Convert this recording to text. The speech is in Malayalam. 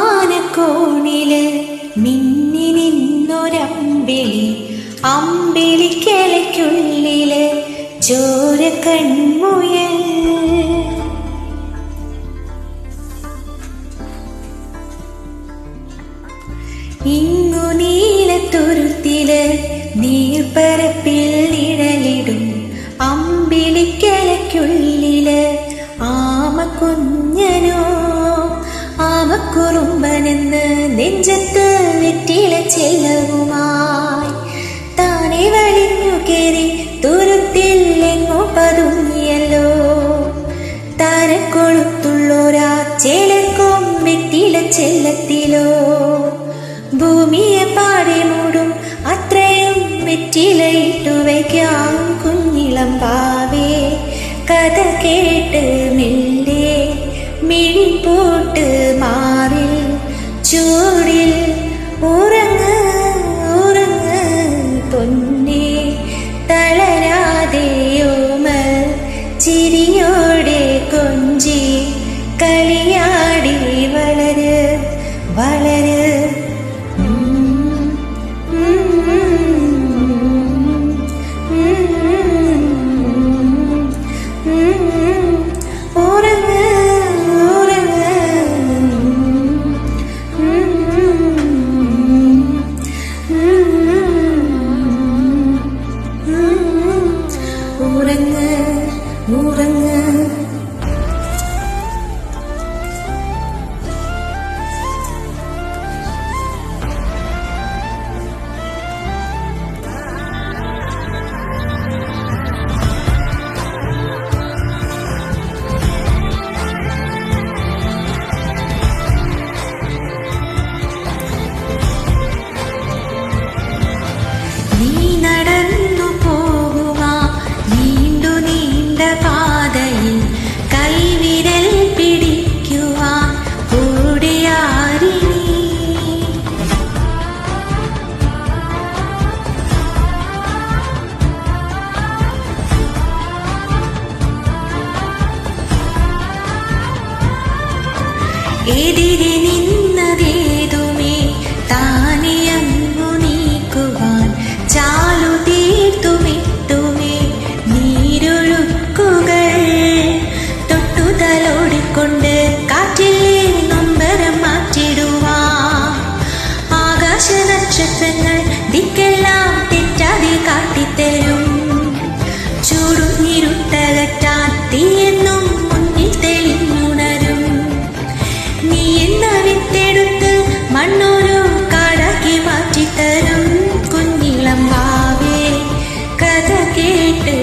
അങ്ങുവാനക്കോണില് മിന്നി നിന്നൊരമ്പിളി, അമ്പിളിക്കലയ്ക്കുള്ളില് ചോര കൺമുയൽ. ഇങ്ങു നീലത്തുരുത്തില് നീർപ്പരപ്പിൽ നിഴലിടും അമ്പിളിക്കലയ്ക്കുള്ളില് ആമക്കുഞ്ഞനോ ആമക്കുറുമ്പനെന്ന് നെഞ്ചത്ത് വെറ്റില ചെല്ലവുമായി താനെ വലിഞ്ഞു കേറി തുരുത്തിൽ എങ്ങോ പതുങ്ങിയല്ലോ. താരക്കൊളുത്തുള്ളോരാ ചേലർക്കും വെറ്റില ചെല്ലത്തിലോ. ഭൂമിയെ പാടെ മൂടും അത്രയും വെറ്റിലയിട്ടു വയ്ക്കാം കുഞ്ഞിളം പാവേ. കഥ കേട്ട് മെല്ലെ മിഴി പോട്ട് മാറിൽ ചൂടിൽ ഉറങ്ങ് ഉറങ്ങ് പൊന്നേ. തളരാതെയോമൽ ചിരിയോടെ കൊഞ്ചി കളിയാടി വളര് വളര്. എതിരെ നിന്നതേതുമേ താനെയങ്ങു നീക്കുവാൻ ചാലു തീർത്തുമിട്ടുമേ നീരൊഴുക്കുകൾ തൊട്ടുതലോടിക്കൊണ്ട് കാറ്റിലെ നൊമ്പരം മാറ്റിടുവാൻ. ആകാശ നക്ഷത്രങ്ങൾ ദിക്കെല്ലാം തെറ്റാതെ കാട്ടിത്തരും. ചൂടും ഇരുട്ടകറ്റാൻ തീയെന്നും മുന്നിൽ തെളിഞ്ഞുണരും. നീ എന്ന വിത്തെടുത്ത് മണ്ണോരോ കാടാക്കി മാറ്റിത്തരും കുഞ്ഞിളം വാവേ. കഥ കേട്ട്